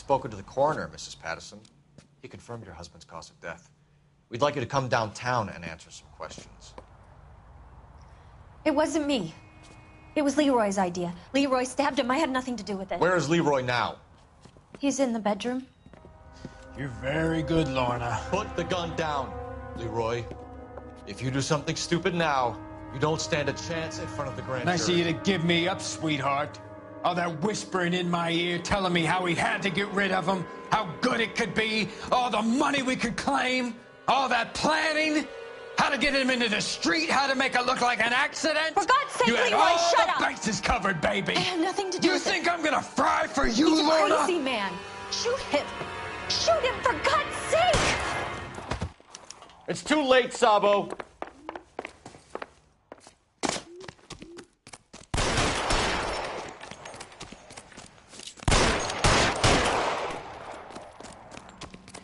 spoken to the coroner, Mrs. Patterson. He confirmed your husband's cause of death. We'd like you to come downtown and answer some questions. It wasn't me. It was Leroy's idea. Leroy stabbed him. I had nothing to do with it. Where is Leroy now? He's in the bedroom. You're very good, Lorna. Put the gun down, Leroy. If you do something stupid now, you don't stand a chance in front of the grand jury. Nice of you to give me up, sweetheart. All that whispering in my ear, telling me how we had to get rid of him, how good it could be, all the money we could claim, all that planning, how to get him into the street, how to make it look like an accident. For God's sake, you had Leroy, all shut the up. bases covered, baby. I have nothing to do You with think it. I'm gonna fry for you, He's Lorna? a crazy man. Shoot him. Shoot him, for God's sake. It's too late, Sabo.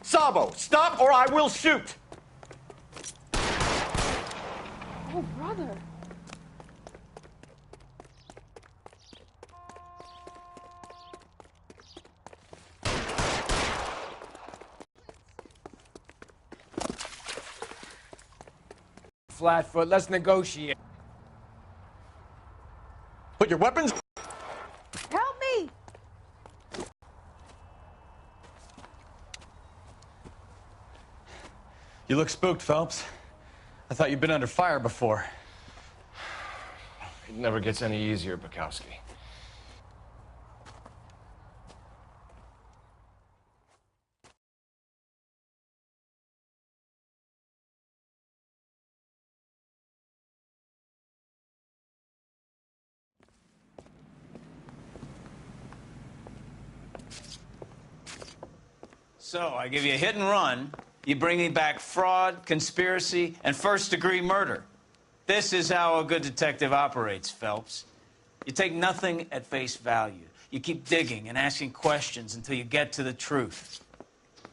Sabo, stop or I will shoot. Oh, brother. Flatfoot, let's negotiate. Put your weapons. Help me! You look spooked, Phelps. I thought you'd been under fire before. It never gets any easier, Bukowski. So, I give you a hit and run. You bring me back fraud, conspiracy, and first-degree murder. This is how a good detective operates, Phelps. You take nothing at face value. You keep digging and asking questions until you get to the truth.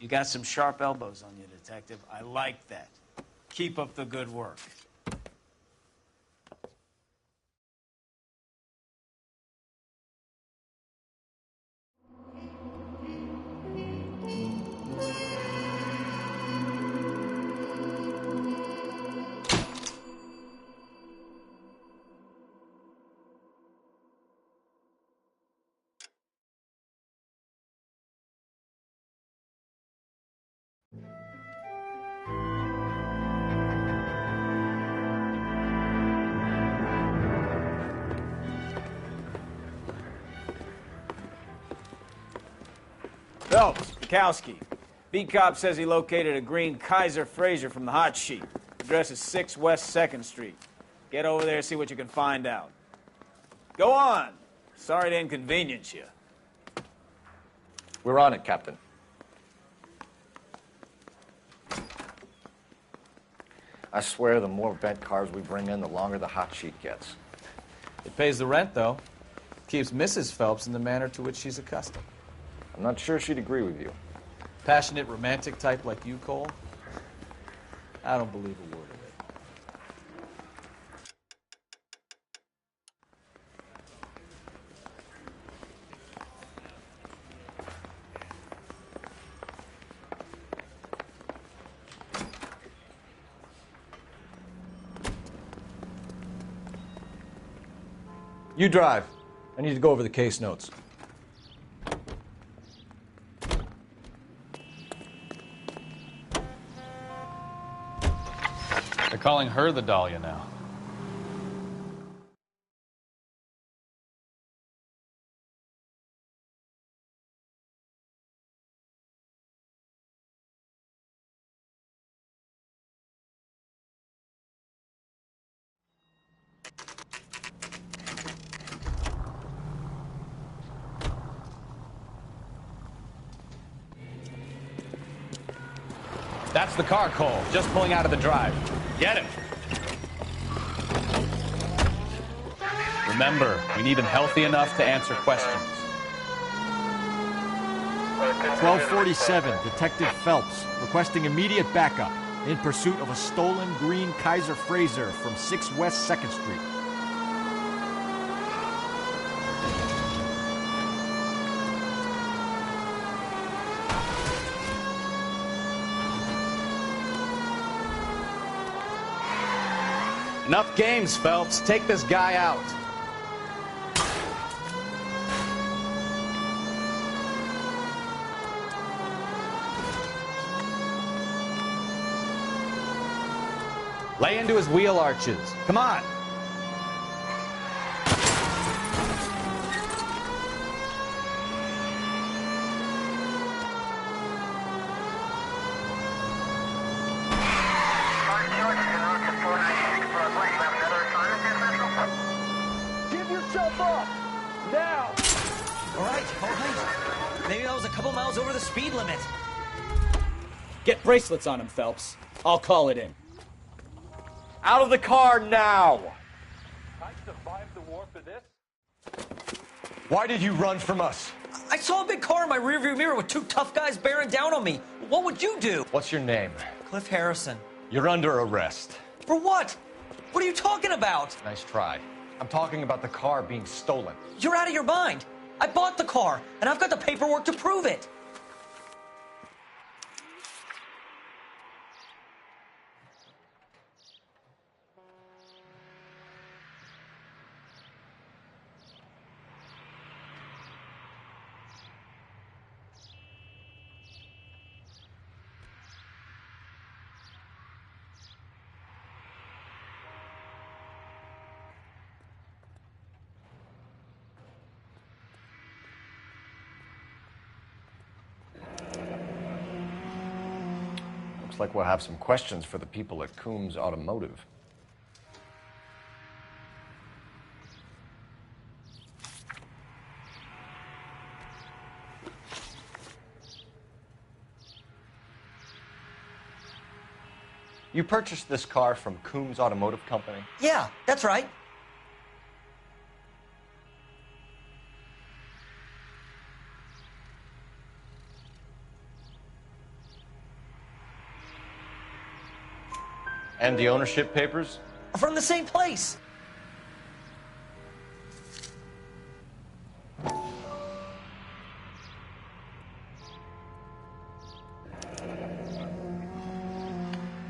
You got some sharp elbows on you, detective. I like that. Keep up the good work. Phelps, Bukowski. Beat cop says he located a green Kaiser Fraser from the hot sheet. Address is 6 West 2nd Street. Get over there and see what you can find out. Go on. Sorry to inconvenience you. We're on it, Captain. I swear the more bent cars we bring in, the longer the hot sheet gets. It pays the rent, though. Keeps Mrs. Phelps in the manner to which she's accustomed. I'm not sure she'd agree with you. Passionate, romantic type like you, Cole? I don't believe a word of it. You drive. I need to go over the case notes. They're calling her the Dahlia now. That's the car, Cole. Just pulling out of the drive. Get him. Remember, we need him healthy enough to answer questions. 1247, Detective Phelps, requesting immediate backup in pursuit of a stolen green Kaiser Fraser from 6 West 2nd Street. Enough games, Phelps. Take this guy out. Lay into his wheel arches. Come on. Give yourself up! Now! All right. Maybe I was a couple miles over the speed limit. Get bracelets on him, Phelps. I'll call it in. Out of the car now! I survived the war for this? Why did you run from us? I saw a big car in my rearview mirror with two tough guys bearing down on me. What would you do? What's your name? Cliff Harrison. You're under arrest. For what? What are you talking about? Nice try. I'm talking about the car being stolen. You're out of your mind. I bought the car, and I've got the paperwork to prove it. Looks like we'll have some questions for the people at Coombs Automotive. You purchased this car from Coombs Automotive Company? Yeah, that's right. And the ownership papers? From the same place.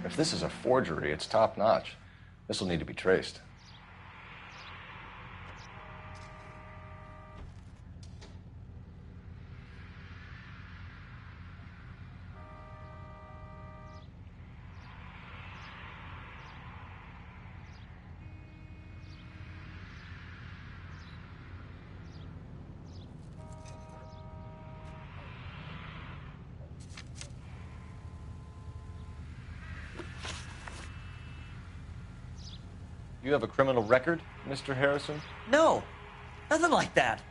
If this is a forgery, it's top-notch. This will need to be traced. You have a criminal record, Mr. Harrison? No, nothing like that.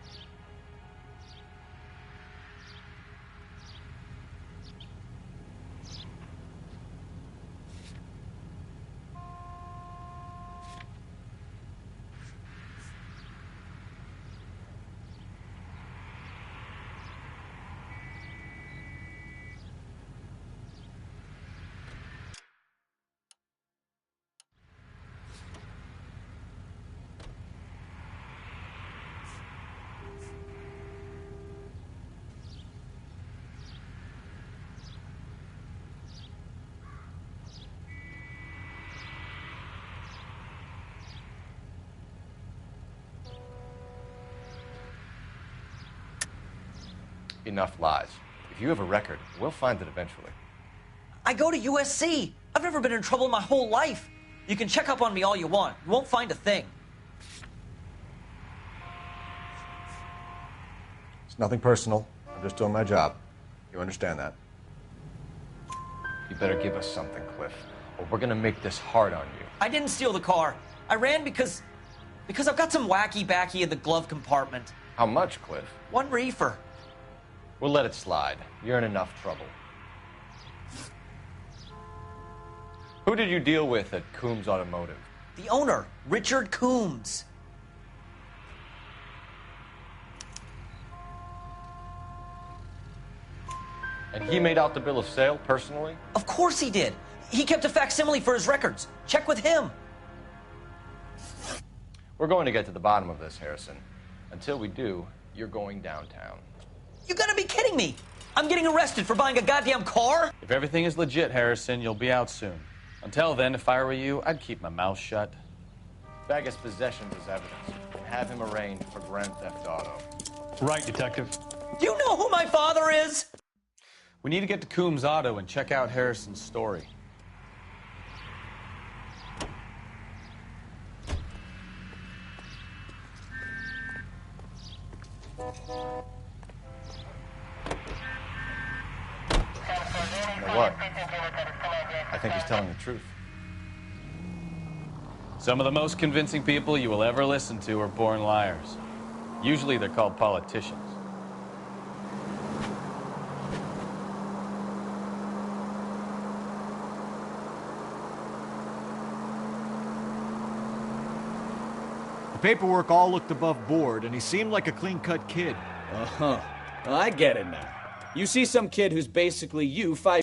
Enough lies. If you have a record, we'll find it eventually. I go to USC. I've never been in trouble my whole life. You can check up on me all you want. You won't find a thing. It's nothing personal. I'm just doing my job. You understand that? You better give us something, Cliff, or we're gonna make this hard on you. I didn't steal the car. I ran because I've got some wacky backy in the glove compartment. How much, Cliff? 1 reefer. We'll let it slide. You're in enough trouble. Who did you deal with at Coombs Automotive? The owner, Richard Coombs. And he made out the bill of sale personally? Of course he did. He kept a facsimile for his records. Check with him. We're going to get to the bottom of this, Harrison. Until we do, you're going downtown. You gotta be kidding me! I'm getting arrested for buying a goddamn car? If everything is legit, Harrison, you'll be out soon. Until then, if I were you, I'd keep my mouth shut. Bag his possessions as evidence and have him arraigned for grand theft auto. Right, Detective. Do you know who my father is? We need to get to Coombs Auto and check out Harrison's story. You know what? I think he's telling the truth. Some of the most convincing people you will ever listen to are born liars. Usually they're called politicians. The paperwork all looked above board, and he seemed like a clean-cut kid. Uh-huh. Well, I get it now. You see some kid who's basically you 5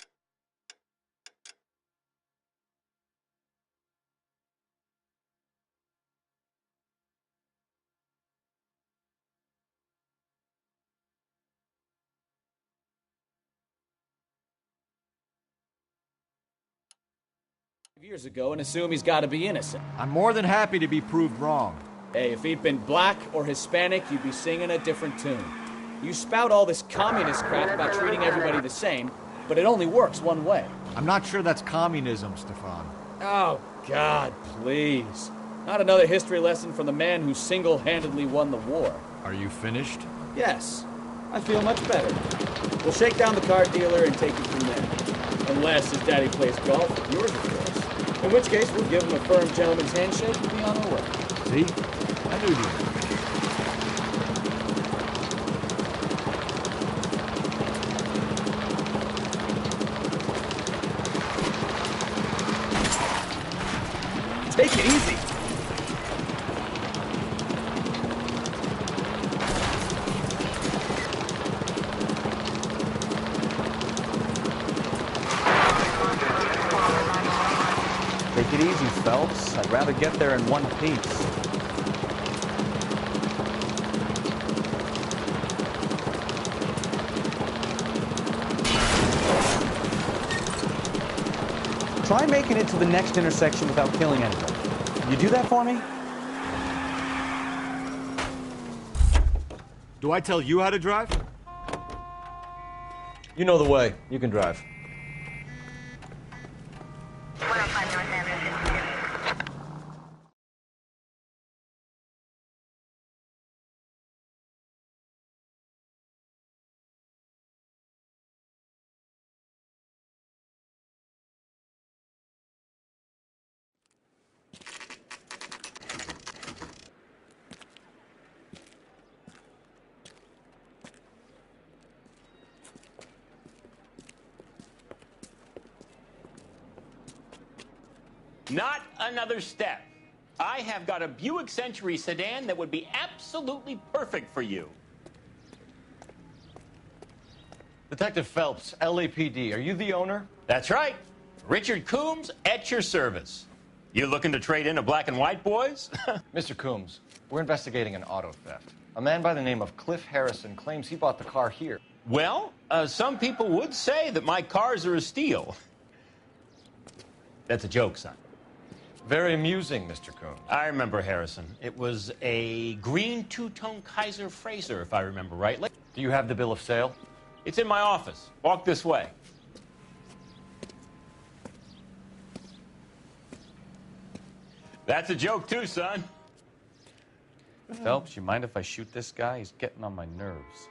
years ago and assume he's got to be innocent. I'm more than happy to be proved wrong. Hey, if he'd been black or Hispanic, you'd be singing a different tune. You spout all this communist crap about treating everybody the same, but it only works one way. I'm not sure that's communism, Stefan. Oh, God, please. Not another history lesson from the man who single-handedly won the war. Are you finished? Yes, I feel much better. We'll shake down the car dealer and take it from there. Unless his daddy plays golf, yours of course. In which case, we'll give him a firm gentleman's handshake and be on our way. See? I knew you. Take it easy. Take it easy, Phelps. I'd rather get there in one piece. Try making it to the next intersection without killing anybody. You do that for me? Do I tell you how to drive? You know the way. You can drive. Not another step. I have got a Buick Century sedan that would be absolutely perfect for you. Detective Phelps, LAPD, are you the owner? That's right. Richard Coombs at your service. You looking to trade in a black and white, boys? Mr. Coombs, we're investigating an auto theft. A man by the name of Cliff Harrison claims he bought the car here. Well, some people would say that my cars are a steal. That's a joke, son. Very amusing, Mr. Coombs. I remember Harrison. It was a green two-tone Kaiser Frazer, if I remember rightly. Do you have the bill of sale? It's in my office. Walk this way. That's a joke, too, son. Phelps, you mind if I shoot this guy? He's getting on my nerves.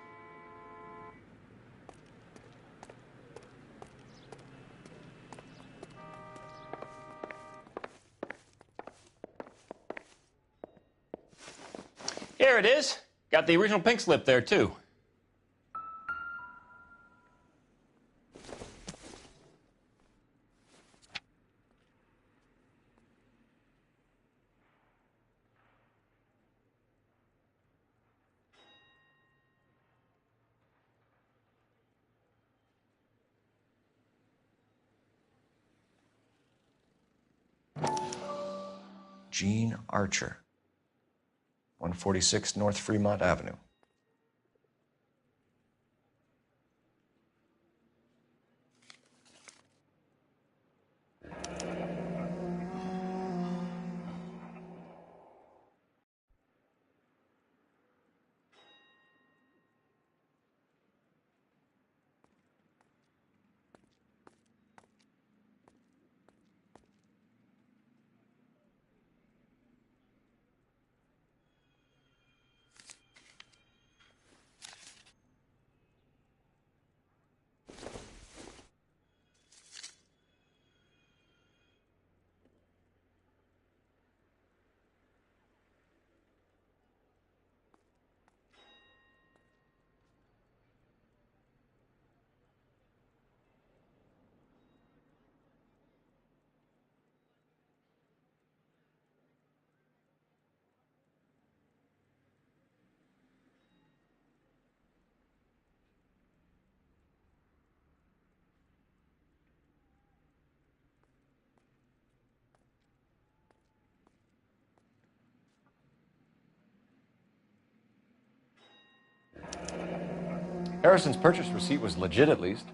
Here it is. Got the original pink slip there, too. Gene Archer, 146 North Fremont Avenue. Harrison's purchase receipt was legit, at least.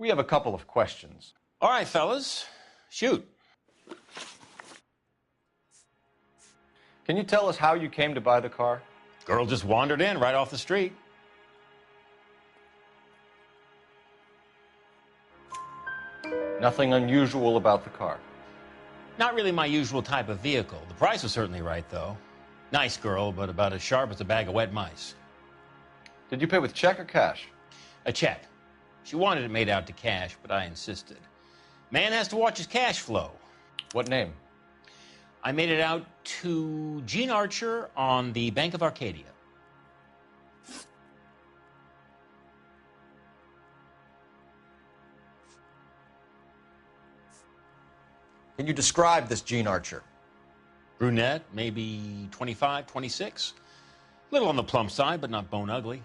We have a couple of questions. All right, fellas, shoot. Can you tell us how you came to buy the car? Girl just wandered in right off the street. Nothing unusual about the car. Not really my usual type of vehicle. The price was certainly right, though. Nice girl, but about as sharp as a bag of wet mice. Did you pay with check or cash? A check. She wanted it made out to cash, but I insisted. Man has to watch his cash flow. What name? I made it out to Gene Archer on the Bank of Arcadia. Can you describe this Gene Archer? Brunette, maybe 25, 26. Little on the plump side, but not bone ugly.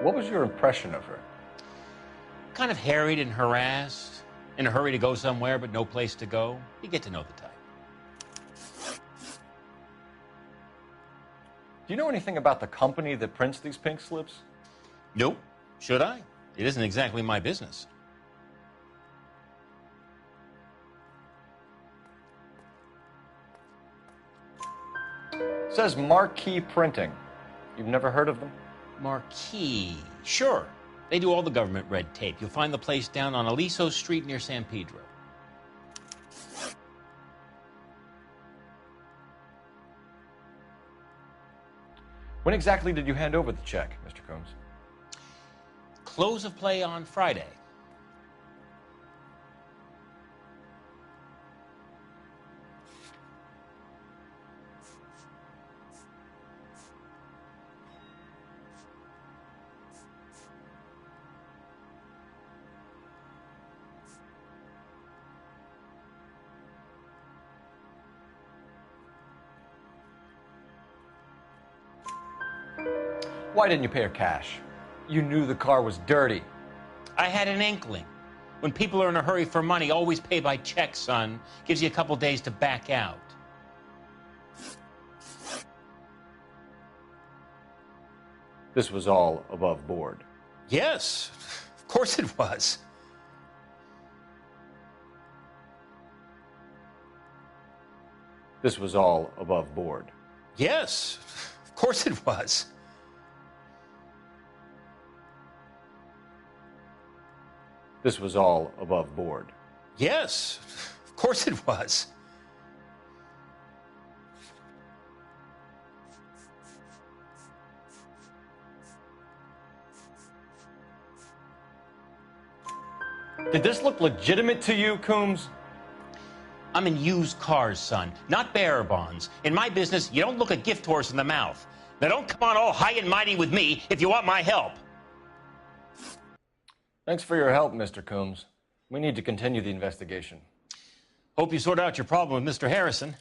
What was your impression of her? Kind of harried and harassed, in a hurry to go somewhere, but no place to go. You get to know the type. Do you know anything about the company that prints these pink slips? Nope. Should I? It isn't exactly my business. It says Marquee Printing. You've never heard of them? Marquee. Sure. They do all the government red tape. You'll find the place down on Aliso Street near San Pedro. When exactly did you hand over the check, Mr. Combs? Close of play on Friday. Why didn't you pay her cash? You knew the car was dirty. I had an inkling. When people are in a hurry for money, always pay by check, son. Gives you a couple days to back out. This was all above board. Yes, of course it was. This was all above board. Yes, of course it was. This was all above board. Yes, of course it was. Did this look legitimate to you, Coombs? I'm in used cars, son, not bearer bonds. In my business, you don't look a gift horse in the mouth. Now don't come on all high and mighty with me if you want my help. Thanks for your help, Mr. Coombs. We need to continue the investigation. Hope you sort out your problem with Mr. Harrison.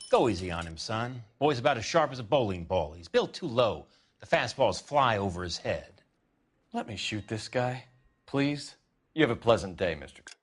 Go easy on him, son. Boy's about as sharp as a bowling ball. He's built too low. The fastballs fly over his head. Let me shoot this guy, please. You have a pleasant day, Mr. Coombs.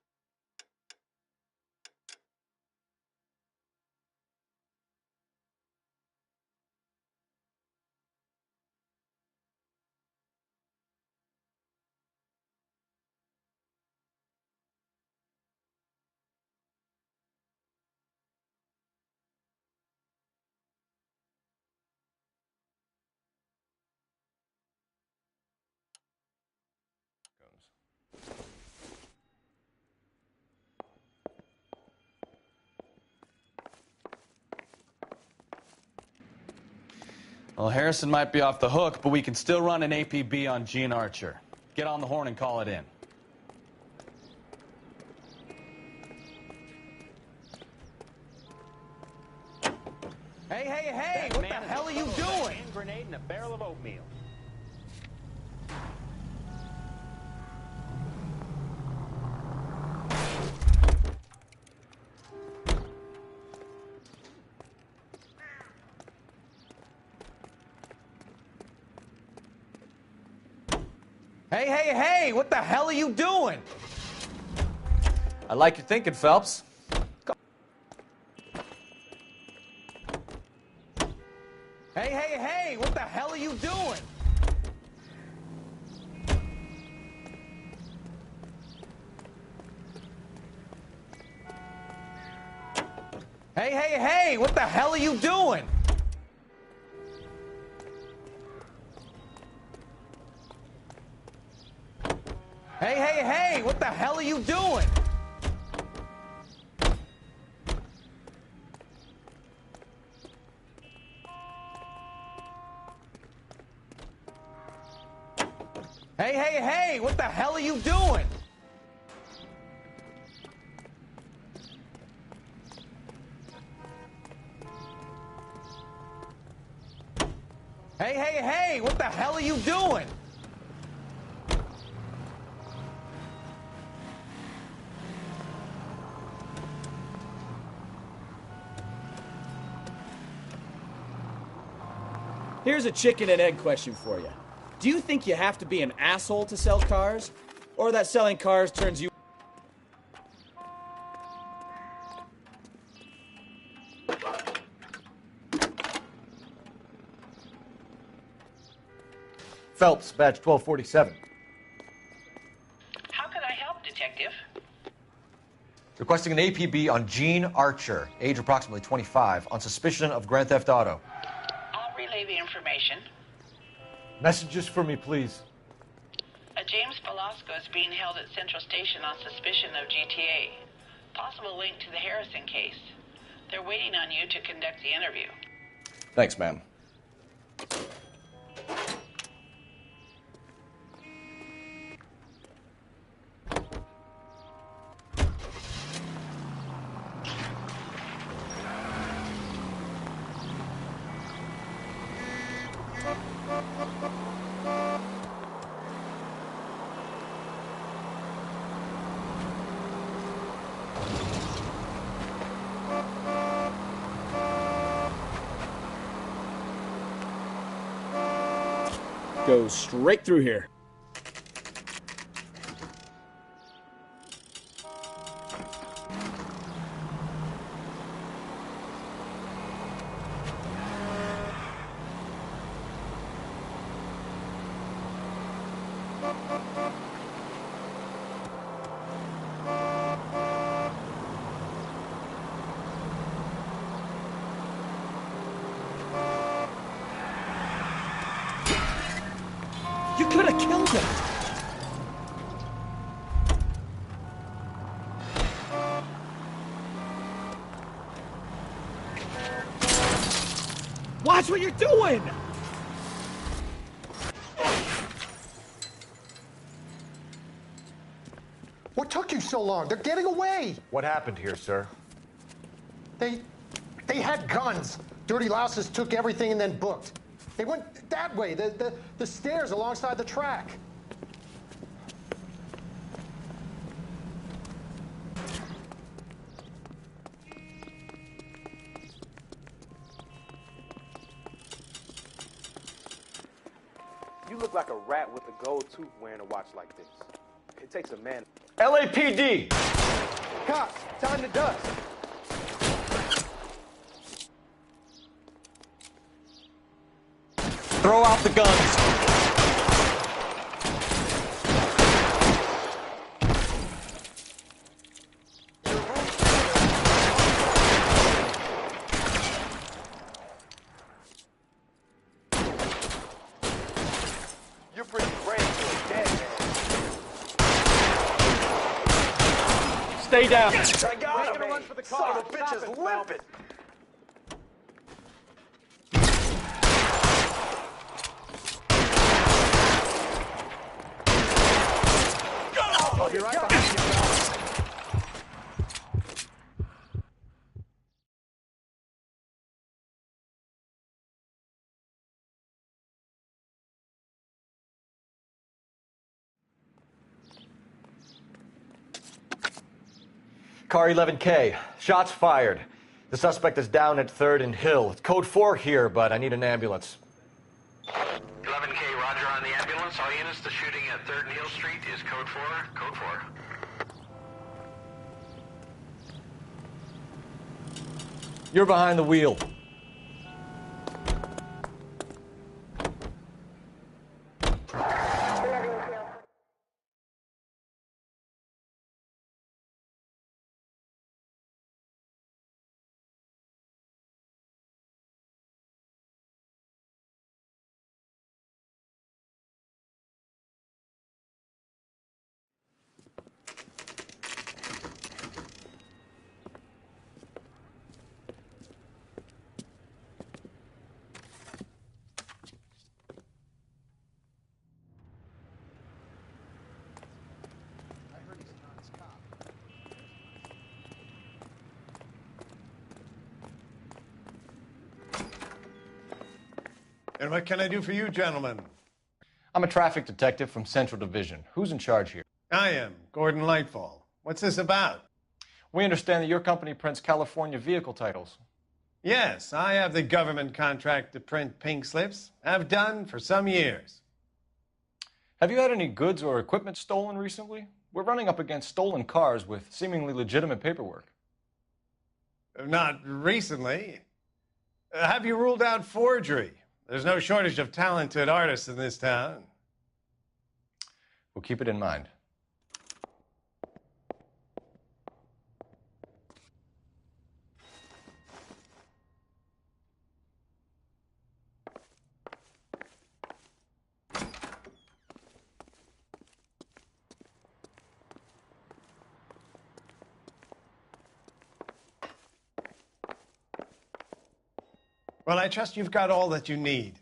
Well, Harrison might be off the hook, but we can still run an APB on Gene Archer. Get on the horn and call it in. Hey, what the hell are you doing? Hand grenade and a barrel of oatmeal. Hey, what the hell are you doing? I like your thinking, Phelps. Hey, what the hell are you doing? Hey, what the hell are you doing? Hey, what the hell are you doing? Hey, what the hell are you doing? Hey, what the hell are you doing? Here's a chicken and egg question for you. Do you think you have to be an asshole to sell cars? Or that selling cars turns you... Phelps, badge 1247. How can I help, Detective? Requesting an APB on Gene Archer, age approximately 25, on suspicion of Grand Theft Auto. I'll relay the information. Messages for me, please. A James Velasco is being held at Central Station on suspicion of GTA. Possible link to the Harrison case. They're waiting on you to conduct the interview. Thanks, ma'am. Go straight through here. You could have killed him. Watch what you're doing! What took you so long? They're getting away! What happened here, sir? They had guns. Dirty louses took everything and then booked. They went that way, the stairs alongside the track. You look like a rat with a gold tooth wearing a watch like this. It takes a man. LAPD! Cops, time to dust. Throw out the guns! You're pretty brave for a dead man. Stay down. I got him, run for the car. Son of a bitch is limping. be right behind you, Phelps. Car 11K. Shots fired. The suspect is down at 3rd and Hill. It's code 4 here, but I need an ambulance. 11K, roger on the ambulance. All units, the shooting at 3rd and Hill Street is code 4. Code 4. You're behind the wheel. And what can I do for you, gentlemen? I'm a traffic detective from Central Division. Who's in charge here? I am, Gordon Lightfall. What's this about? We understand that your company prints California vehicle titles. Yes, I have the government contract to print pink slips. Have done for some years. Have you had any goods or equipment stolen recently? We're running up against stolen cars with seemingly legitimate paperwork. Not recently. Have you ruled out forgery? There's no shortage of talented artists in this town. We'll keep it in mind. Well, I trust you've got all that you need.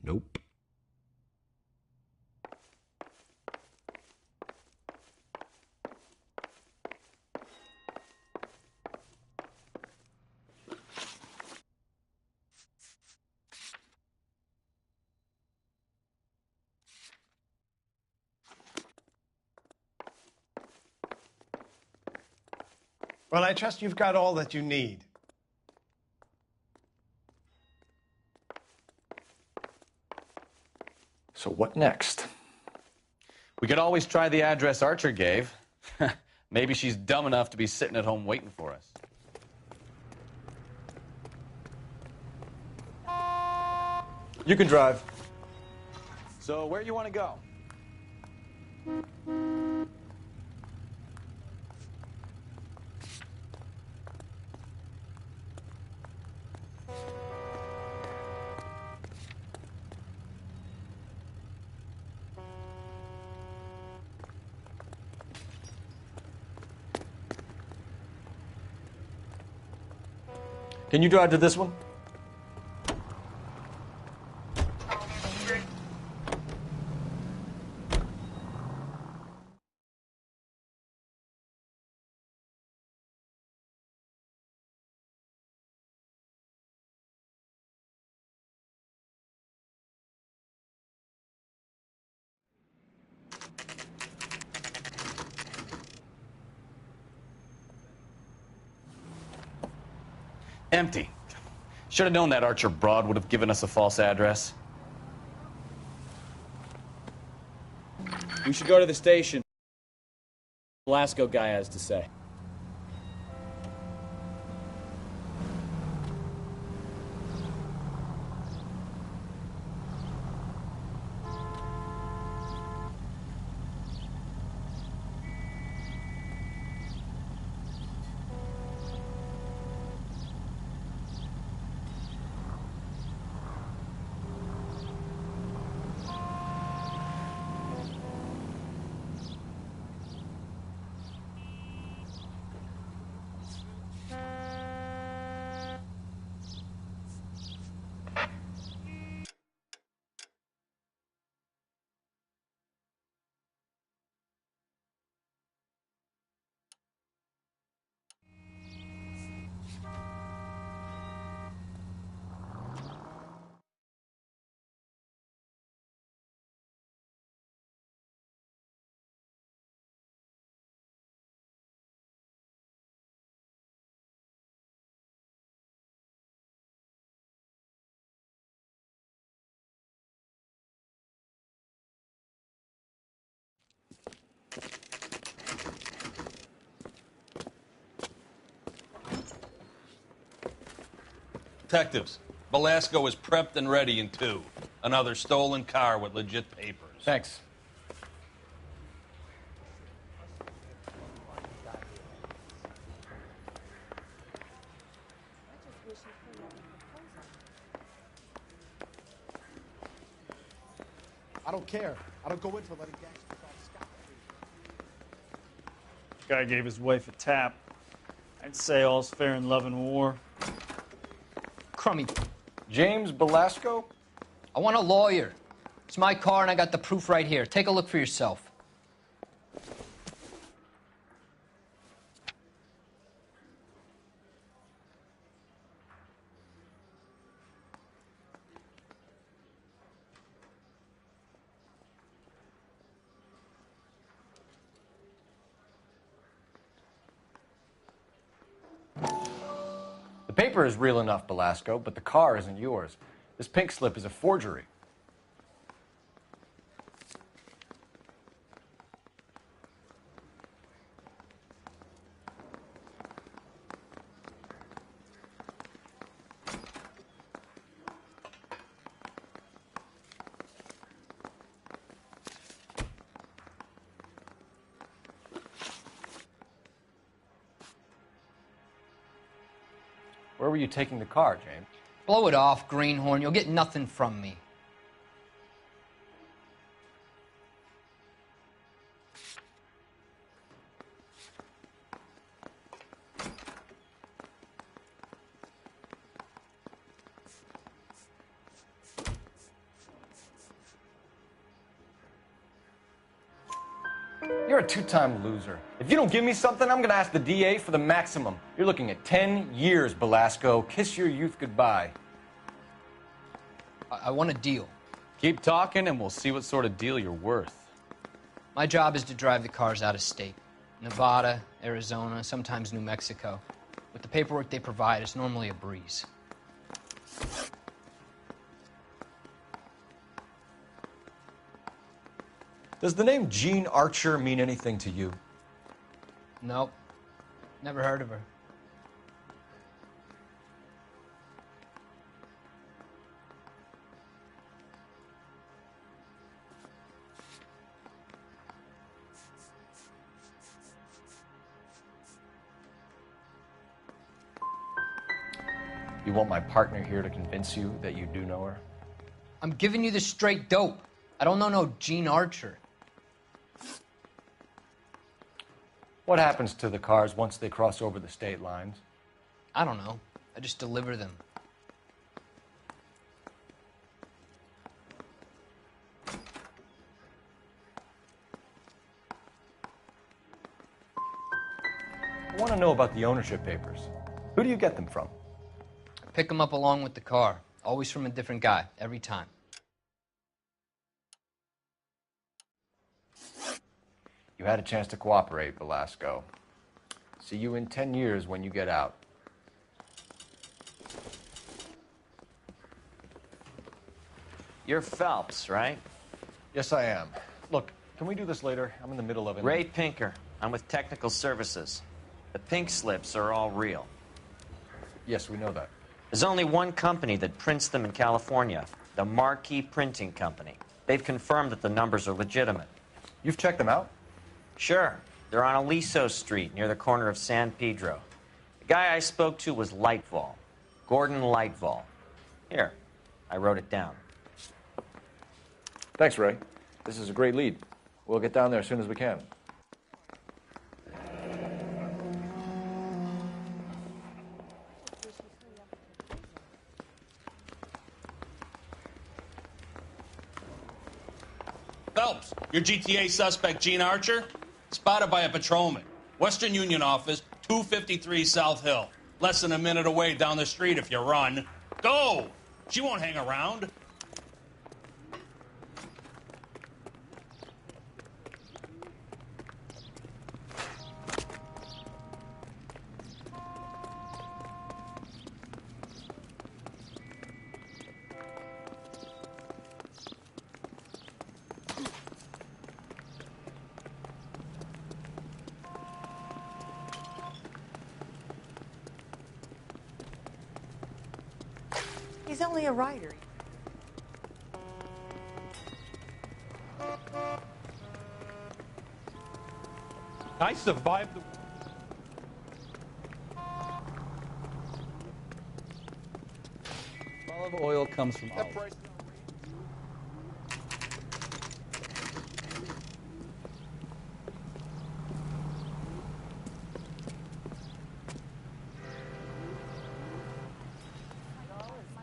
Nope. Well, I trust you've got all that you need. So what next? We could always try the address Archer gave. Maybe she's dumb enough to be sitting at home waiting for us. You can drive. So where you want to go? Can you drive to this one? Empty. Should have known that Archer Broad would have given us a false address. We should go to the station. Velasco guy has to say. Detectives, Velasco is prepped and ready in 2. Another stolen car with legit papers. Thanks. I don't care. I don't go in for letting gangsters off scot-free. Guy gave his wife a tap. I'd say all's fair in love and war. Crummy. James Belasco? I want a lawyer. It's my car and I got the proof right here. Take a look for yourself. The paper is real enough, Belasco, but the car isn't yours. This pink slip is a forgery. Where were you taking the car, James? Blow it off, greenhorn. You'll get nothing from me. You're a two-time loser. If you don't give me something, I'm gonna ask the DA for the maximum. You're looking at 10 years, Belasco. Kiss your youth goodbye. I want a deal. Keep talking and we'll see what sort of deal you're worth. My job is to drive the cars out of state. Nevada, Arizona, sometimes New Mexico. With the paperwork they provide, it's normally a breeze. Does the name Jean Archer mean anything to you? Nope. Never heard of her. You want my partner here to convince you that you do know her? I'm giving you the straight dope. I don't know no Gene Archer. What happens to the cars once they cross over the state lines? I don't know. I just deliver them. I want to know about the ownership papers. Who do you get them from? I pick them up along with the car. Always from a different guy, every time. You had a chance to cooperate, Velasco. See you in 10 years when you get out. You're Phelps, right? Yes, I am. Look, can we do this later? I'm in the middle of it. Ray Pinker. I'm with Technical Services. The pink slips are all real. Yes, we know that. There's only one company that prints them in California, the Marquee Printing Company. They've confirmed that the numbers are legitimate. You've checked them out? Sure. They're on Aliso Street, near the corner of San Pedro. The guy I spoke to was Lightval. Gordon Lightval. Here, I wrote it down. Thanks, Ray. This is a great lead. We'll get down there as soon as we can. Phelps, your GTA suspect, Gene Archer, spotted by a patrolman. Western Union office, 253 South Hill. Less than a minute away down the street if you run. Go! She won't hang around. He's only a writer. I survived the... Olive oil comes from olive.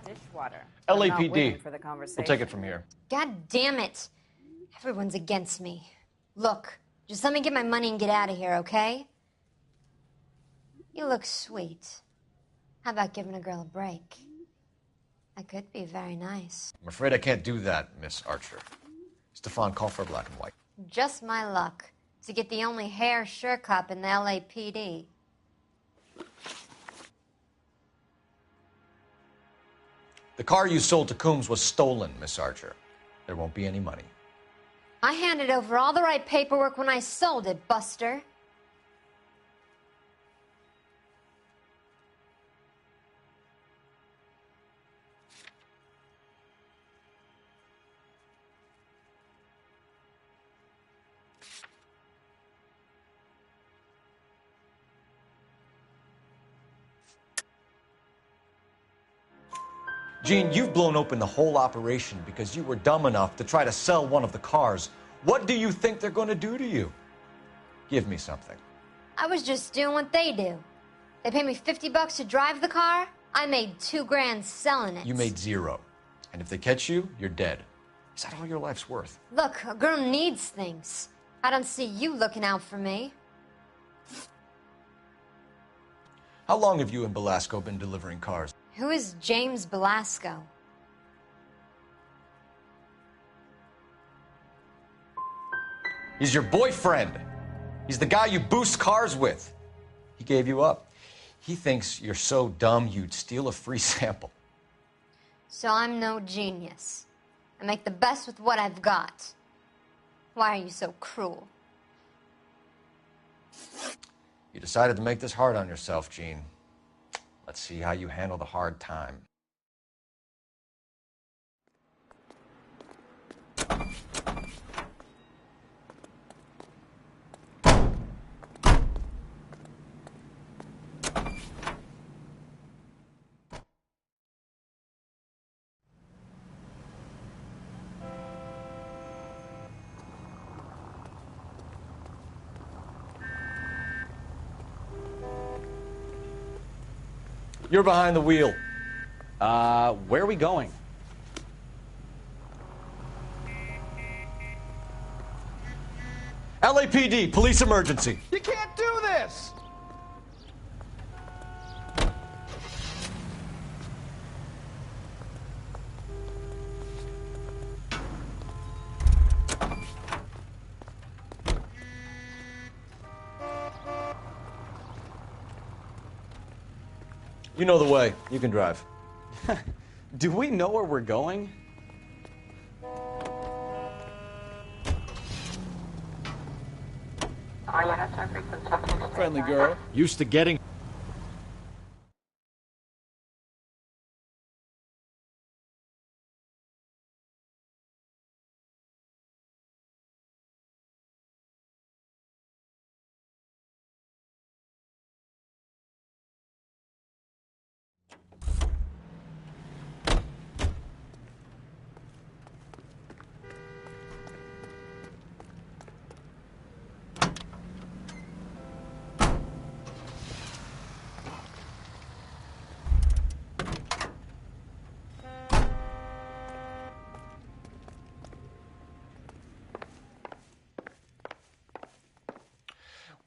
Dishwater. LAPD. We'll take it from here. God damn it. Everyone's against me. Look, just let me get my money and get out of here, okay? You look sweet. How about giving a girl a break? That could be very nice. I'm afraid I can't do that, Miss Archer. Stefan, call for black and white. Just my luck to get the only hair sure cop in the LAPD. The car you sold to Coombs was stolen, Miss Archer. There won't be any money. I handed over all the right paperwork when I sold it, Buster. Gene, you've blown open the whole operation because you were dumb enough to try to sell one of the cars. What do you think they're going to do to you? Give me something. I was just doing what they do. They paid me $50 to drive the car. I made $2 grand selling it. You made zero. And if they catch you, you're dead. Is that all your life's worth? Look, a girl needs things. I don't see you looking out for me. How long have you and Belasco been delivering cars? Who is James Belasco? He's your boyfriend. He's the guy you boost cars with. He gave you up. He thinks you're so dumb you'd steal a free sample. So I'm no genius. I make the best with what I've got. Why are you so cruel? You decided to make this hard on yourself, Gene. Let's see how you handle the hard time. You're behind the wheel. Where are we going? LAPD, police emergency. You can't do this! You know the way. You can drive. Do we know where we're going? Friendly girl. Used to getting...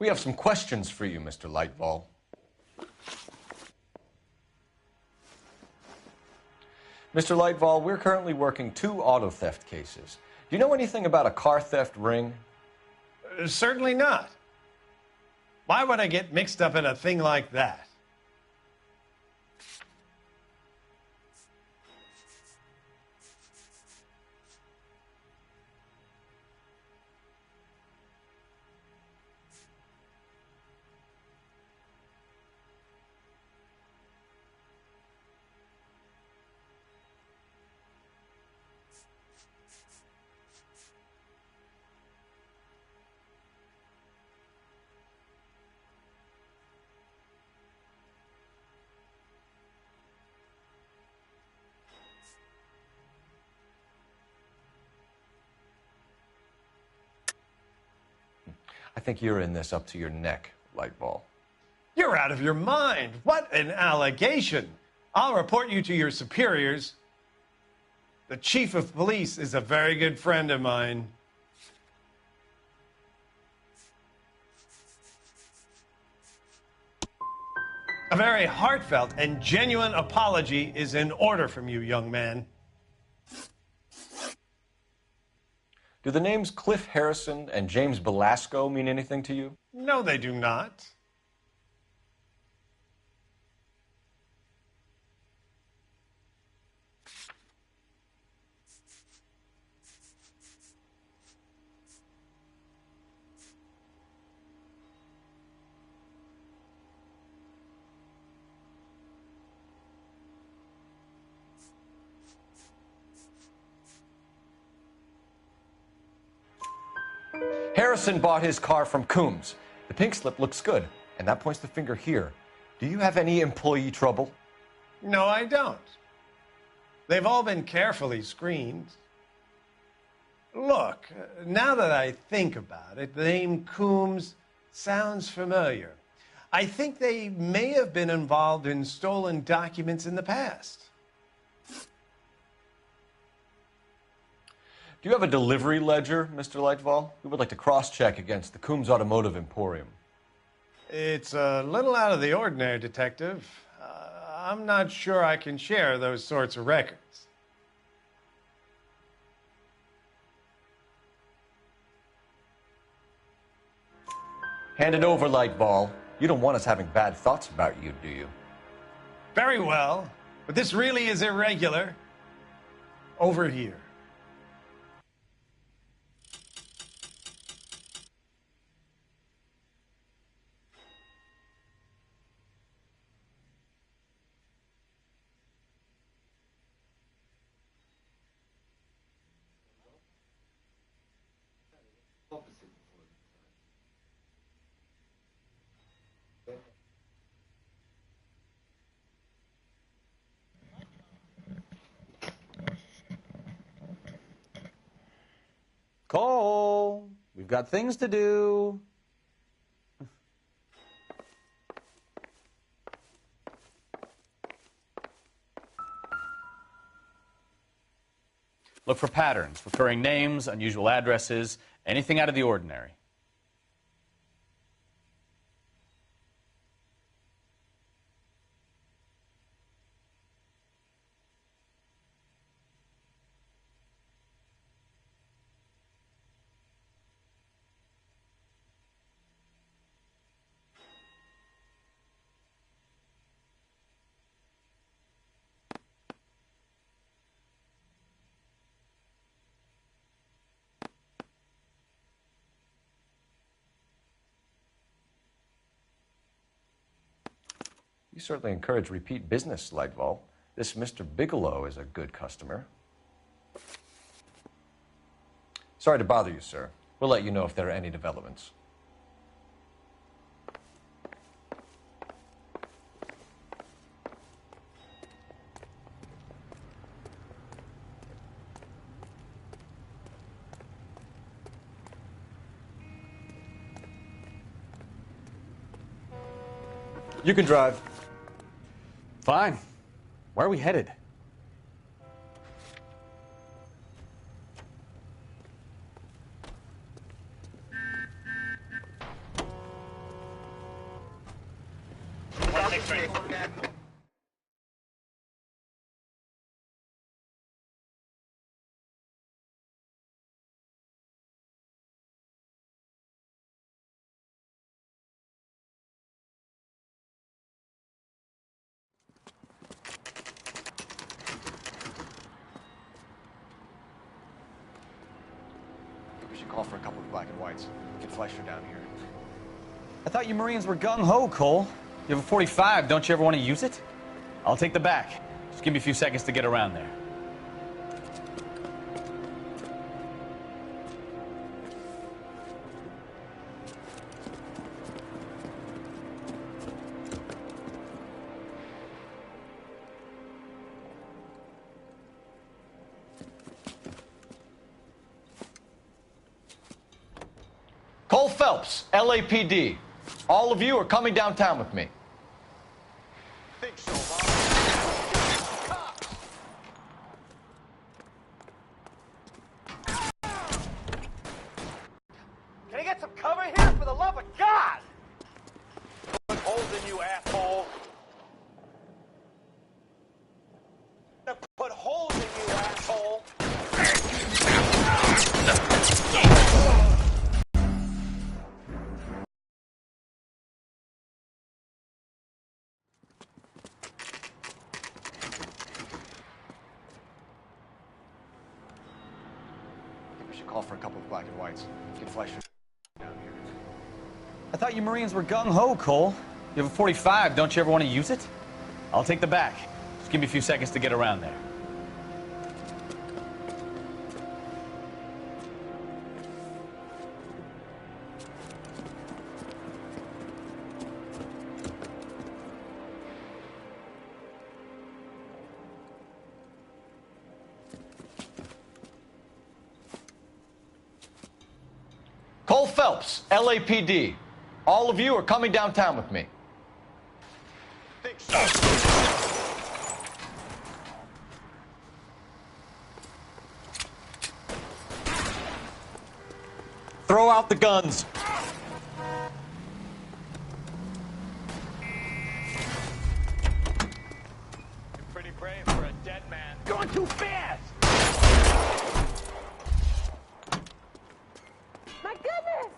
We have some questions for you, Mr. Lightball. Mr. Lightball, we're currently working 2 auto theft cases. Do you know anything about a car theft ring? Certainly not. Why would I get mixed up in a thing like that? I think you're in this up to your neck, Lightball. You're out of your mind. What an allegation. I'll report you to your superiors. The chief of police is a very good friend of mine. A very heartfelt and genuine apology is in order from you, young man. Do the names Cliff Harrison and James Belasco mean anything to you? No, they do not. Harrison bought his car from Coombs. The pink slip looks good, and that points the finger here. Do you have any employee trouble? No, I don't. They've all been carefully screened. Look, now that I think about it, the name Coombs sounds familiar. I think they may have been involved in stolen documents in the past. Do you have a delivery ledger, Mr. Lightval? We would like to cross-check against the Coombs Automotive Emporium. It's a little out of the ordinary, Detective. I'm not sure I can share those sorts of records. Hand it over, Lightball. You don't want us having bad thoughts about you, do you? Very well, but this really is irregular. Over here. Cole, we've got things to do. Look for patterns, recurring names, unusual addresses, anything out of the ordinary. You certainly encourage repeat business, Lightval. This Mr. Bigelow is a good customer. Sorry to bother you, sir. We'll let you know if there are any developments. You can drive. Fine. Where are we headed? We should call for a couple of black and whites. Get Fleischer down here. I thought you Marines were gung-ho, Cole. You have a 45. Don't you ever want to use it? I'll take the back. Just give me a few seconds to get around there. Cole Phelps, LAPD. All of you are coming downtown with me. Think so, huh? Can I get some cover here, for the love of God? Put holes in you, asshole. Put holes in you, asshole. Call for a couple of black and whites. Get Fleischer down here. I thought you Marines were gung-ho, Cole. You have a 45. Don't you ever want to use it? I'll take the back. Just give me a few seconds to get around there. Cole Phelps, LAPD. All of you are coming downtown with me. Think so. Throw out the guns. You're pretty brave for a dead man. Going too fast! My goodness!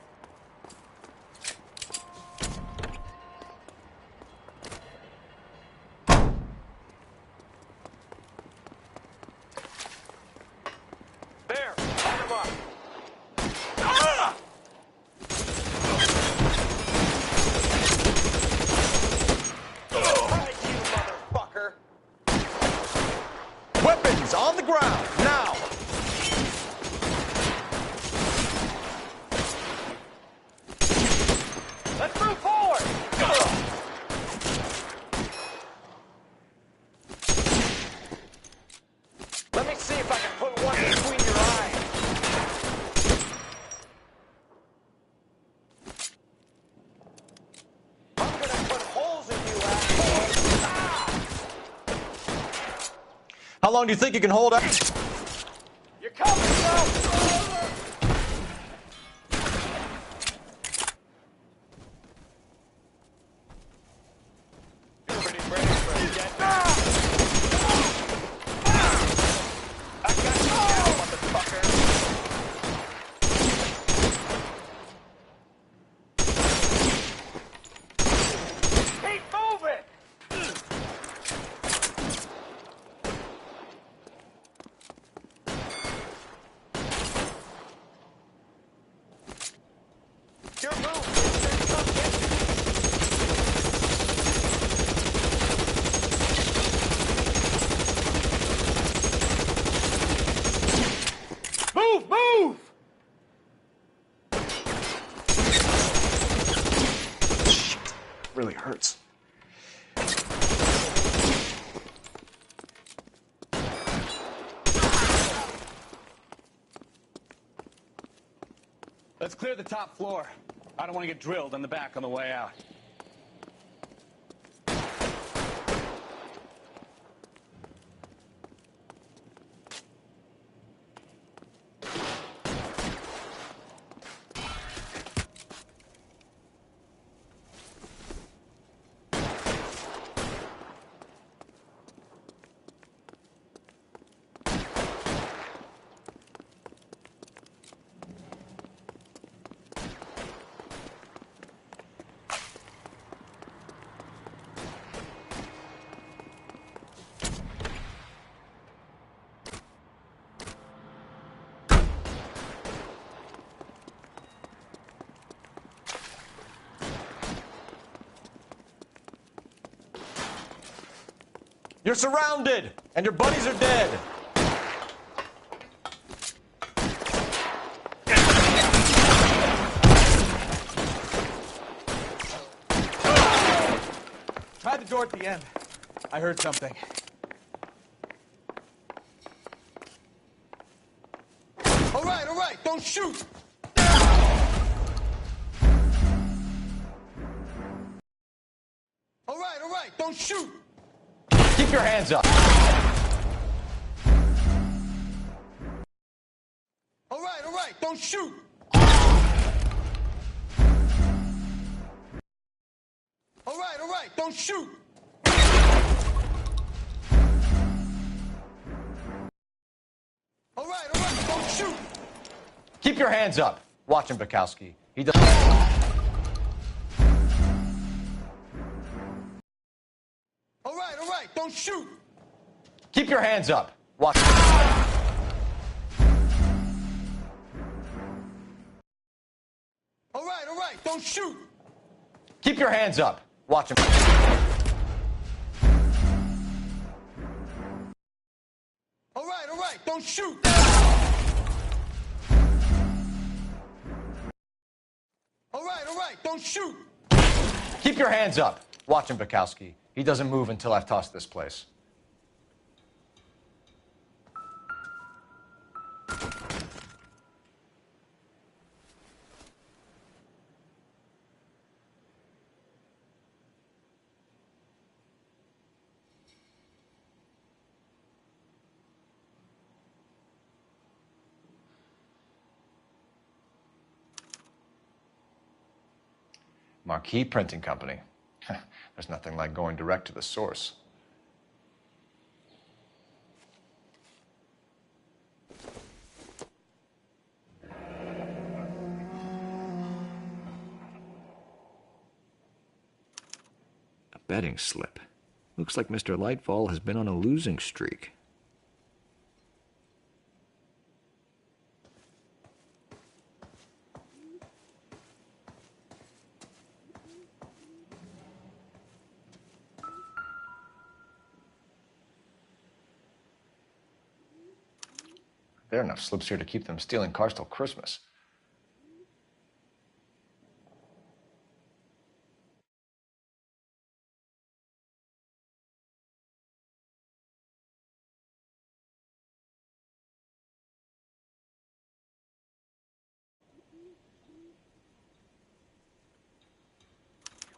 There! Light him up! Ah! Right, you motherfucker! Weapons on the ground, now! Let's move forward! Let me see if I can put one between your eyes. I'm gonna put holes in you, asshole! Ah! How long do you think you can hold out? You're hurts. Let's clear the top floor. I don't want to get drilled in the back on the way out. You're surrounded, and your buddies are dead. Try the door at the end. I heard something. All right, don't shoot. All right, don't shoot. Keep your hands up. All right, don't shoot. All right, don't shoot. All right, don't shoot. Keep your hands up. Watch him, Bukowski. He does. All right, don't shoot. Keep your hands up. Watch him. All right, don't shoot. Keep your hands up. Watch him. All right, don't shoot. All right, don't shoot. Keep your hands up. Watch him, Bukowski. He doesn't move until I've tossed this place. Marquee Printing Company. There's nothing like going direct to the source. A betting slip. Looks like Mr. Lightfall has been on a losing streak. There are enough slips here to keep them stealing cars till Christmas.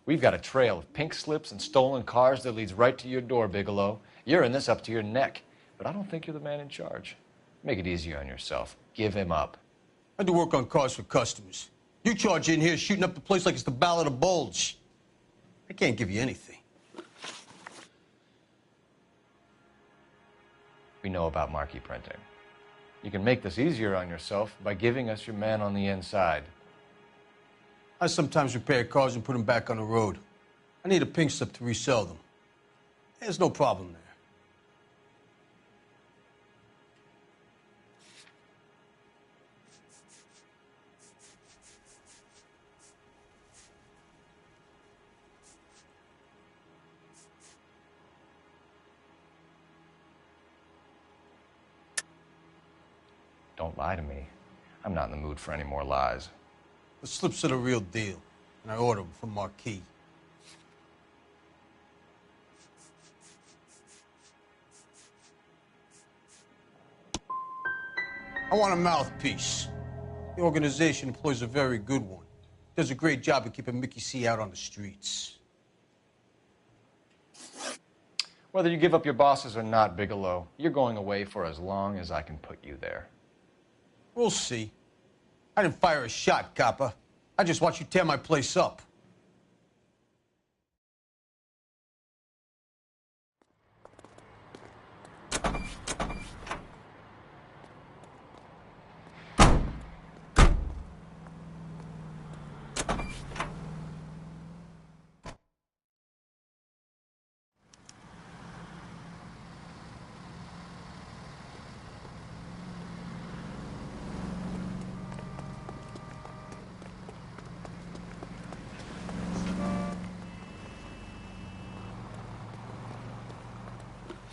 We've got a trail of pink slips and stolen cars that leads right to your door, Bigelow. You're in this up to your neck, but I don't think you're the man in charge. Make it easier on yourself. Give him up. I do work on cars for customers. You charge in here shooting up the place like it's the Ballad of Bulge. I can't give you anything. We know about marquee printing. You can make this easier on yourself by giving us your man on the inside. I sometimes repair cars and put them back on the road. I need a pink slip to resell them. There's no problem there. Don't lie to me. I'm not in the mood for any more lies. The slips are the real deal, and I order them from Marquis. I want a mouthpiece. The organization employs a very good one. Does a great job of keeping Mickey C out on the streets. Whether you give up your bosses or not, Bigelow, you're going away for as long as I can put you there. We'll see. I didn't fire a shot, copper. I just watched you tear my place up.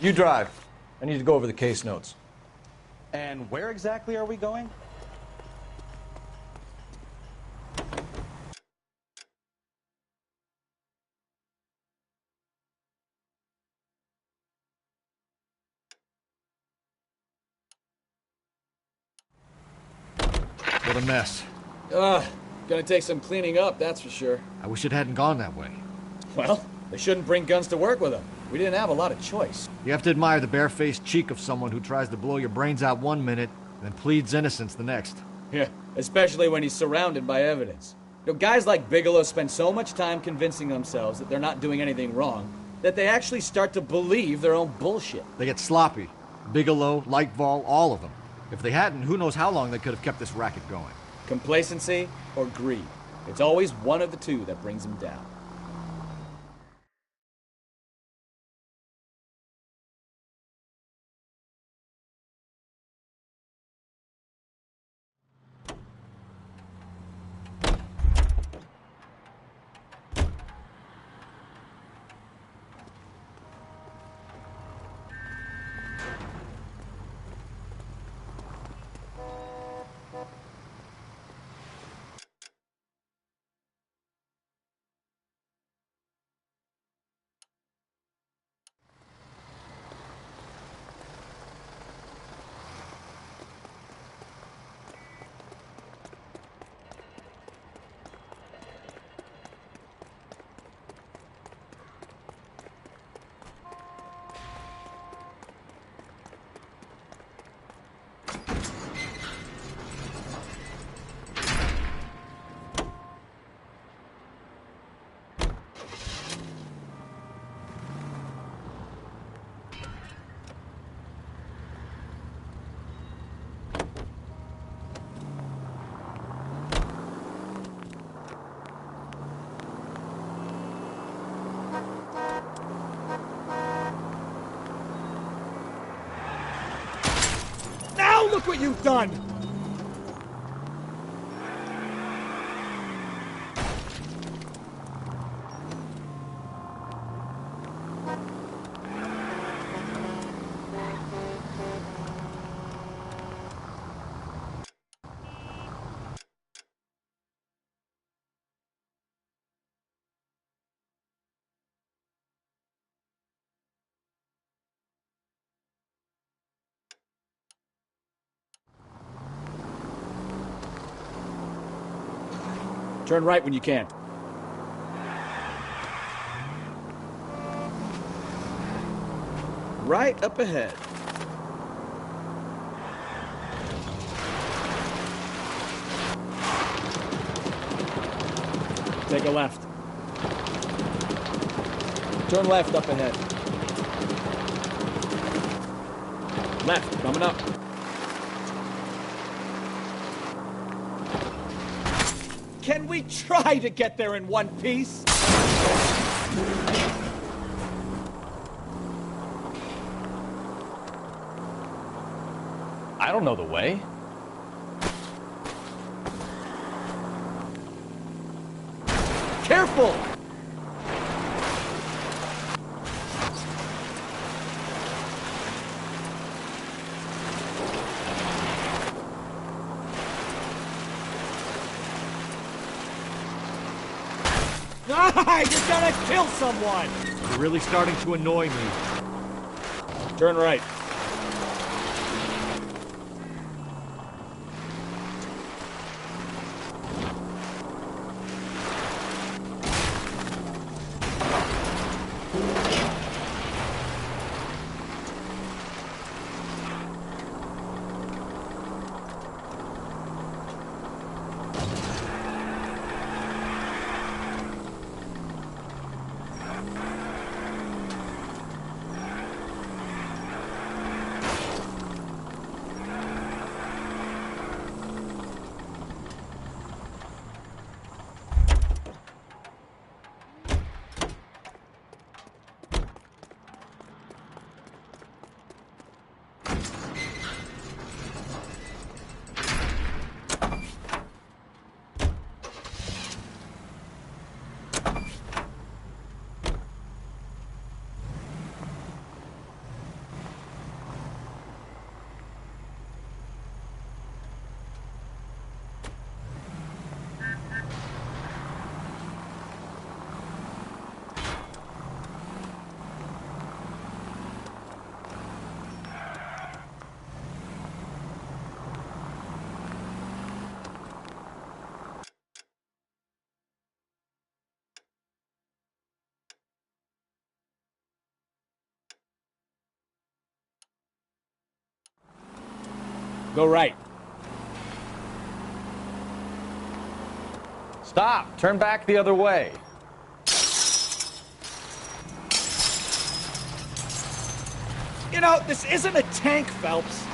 You drive. I need to go over the case notes. And where exactly are we going? What a mess. Gonna take some cleaning up, that's for sure. I wish it hadn't gone that way. Well, they shouldn't bring guns to work with them. We didn't have a lot of choice. You have to admire the barefaced cheek of someone who tries to blow your brains out one minute, then pleads innocence the next. Yeah, especially when he's surrounded by evidence. You know, guys like Bigelow spend so much time convincing themselves that they're not doing anything wrong, that they actually start to believe their own bullshit. They get sloppy. Bigelow, Lightval, all of them. If they hadn't, who knows how long they could have kept this racket going. Complacency or greed. It's always one of the two that brings them down. Look what you've done! Turn right when you can. Right up ahead. Take a left. Turn left up ahead. Left, coming up. Can we try to get there in one piece? I don't know the way. Careful! You're gonna kill someone! You're really starting to annoy me. Turn right. Go right. Stop. Turn back the other way. You know, this isn't a tank, Phelps.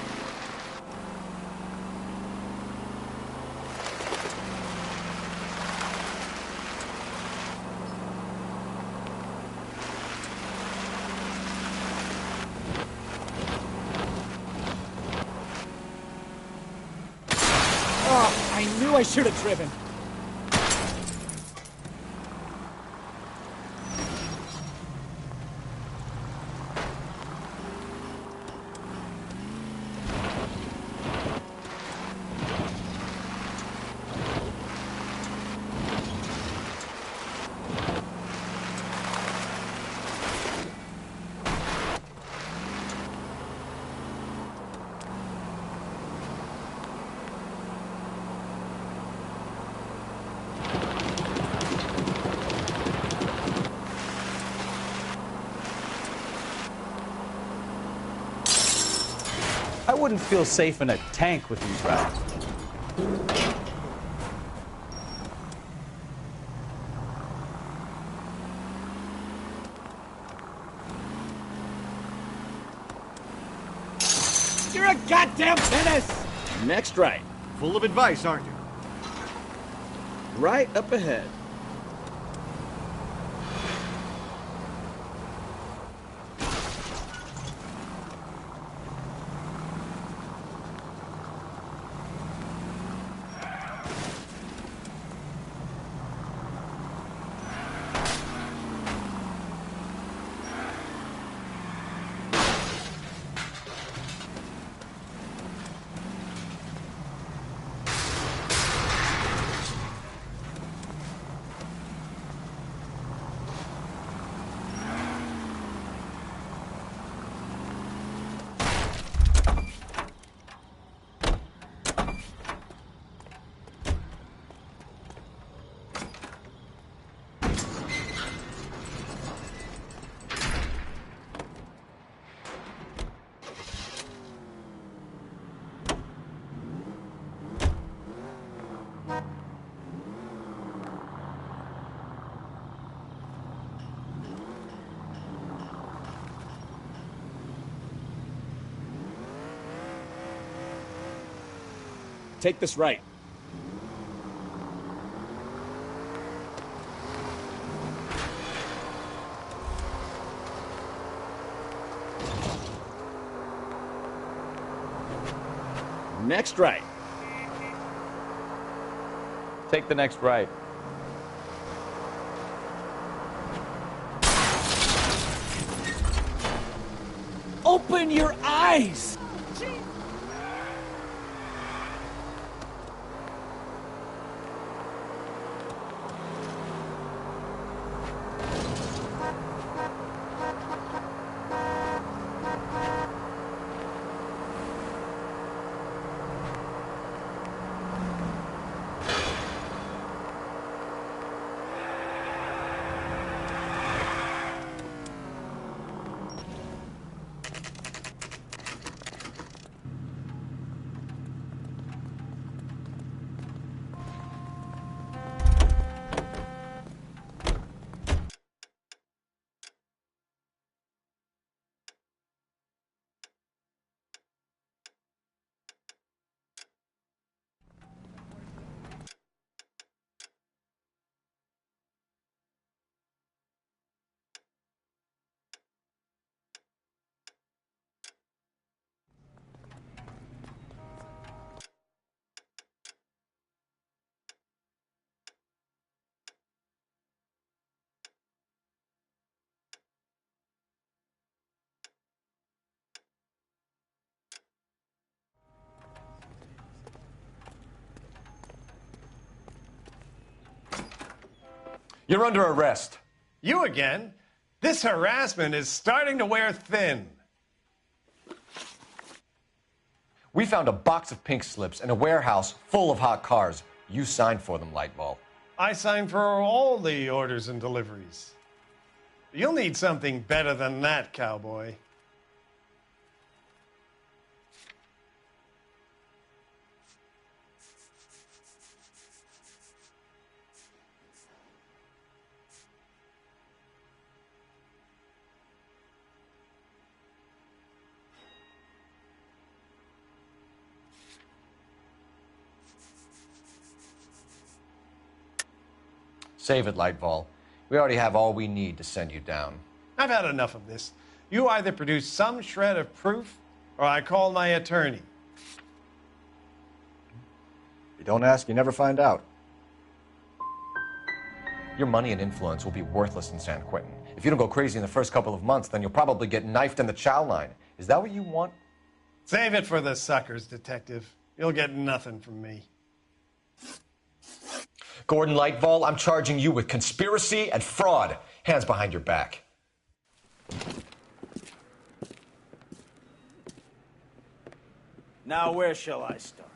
Oh, I knew I should have driven. I wouldn't feel safe in a tank with these routes. You're a goddamn menace! Next right. Full of advice, aren't you? Right up ahead. Take this right. Next right. Take the next right. Open your eyes! You're under arrest. You again? This harassment is starting to wear thin. We found a box of pink slips in a warehouse full of hot cars. You signed for them, Lightbulb. I signed for all the orders and deliveries. You'll need something better than that, cowboy. Save it, Lightball. We already have all we need to send you down. I've had enough of this. You either produce some shred of proof, or I call my attorney. You don't ask, you never find out. Your money and influence will be worthless in San Quentin. If you don't go crazy in the first couple of months, then you'll probably get knifed in the chow line. Is that what you want? Save it for the suckers, Detective. You'll get nothing from me. Gordon Lightball, I'm charging you with conspiracy and fraud. Hands behind your back. Now, where shall I start?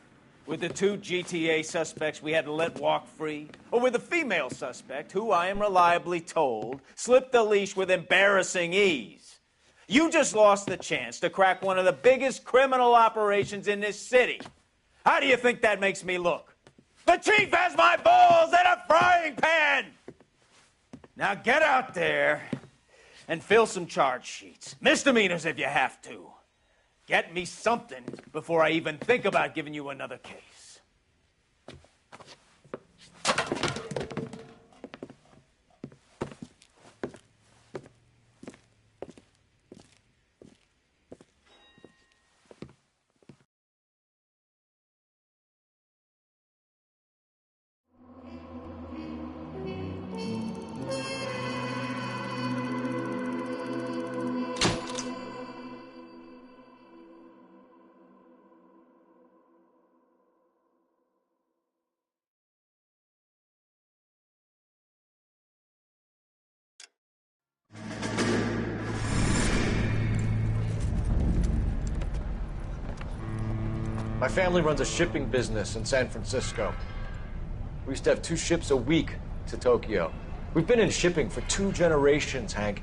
With the 2 GTA suspects we had to let walk free? Or with the female suspect, who I am reliably told slipped the leash with embarrassing ease? You just lost the chance to crack one of the biggest criminal operations in this city. How do you think that makes me look? The chief has my balls in a frying pan! Now get out there and fill some charge sheets. Misdemeanors if you have to. Get me something before I even think about giving you another case. My family runs a shipping business in San Francisco. We used to have 2 ships a week to Tokyo. We've been in shipping for 2 generations, Hank.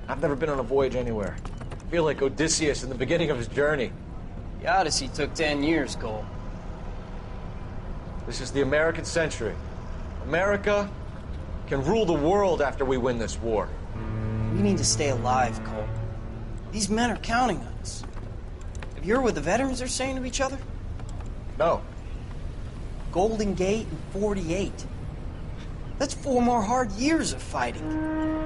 I've never been on a voyage anywhere. I feel like Odysseus in the beginning of his journey. The Odyssey took 10 years, Cole. This is the American century. America can rule the world after we win this war. We need to stay alive, Cole. These men are counting on us. Have you heard what the veterans are saying to each other? No. Golden Gate and 48. That's 4 more hard years of fighting.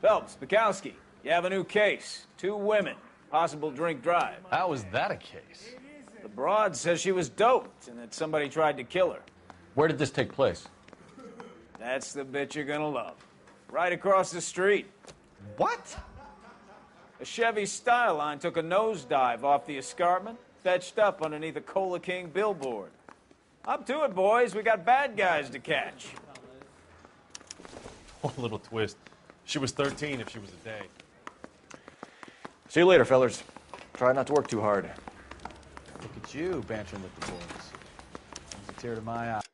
Phelps, Bukowski, you have a new case. 2 women, possible drink drive. How was that a case? The broad says she was doped and that somebody tried to kill her. Where did this take place? That's the bit you're gonna love. Right across the street. What? A Chevy Style Line took a nosedive off the escarpment, fetched up underneath a Cola King billboard. Up to it, boys. We got bad guys to catch. One little twist. She was 13 if she was a day. See you later, fellers. Try not to work too hard. Look at you bantering with the boys. Comes a tear to my eye.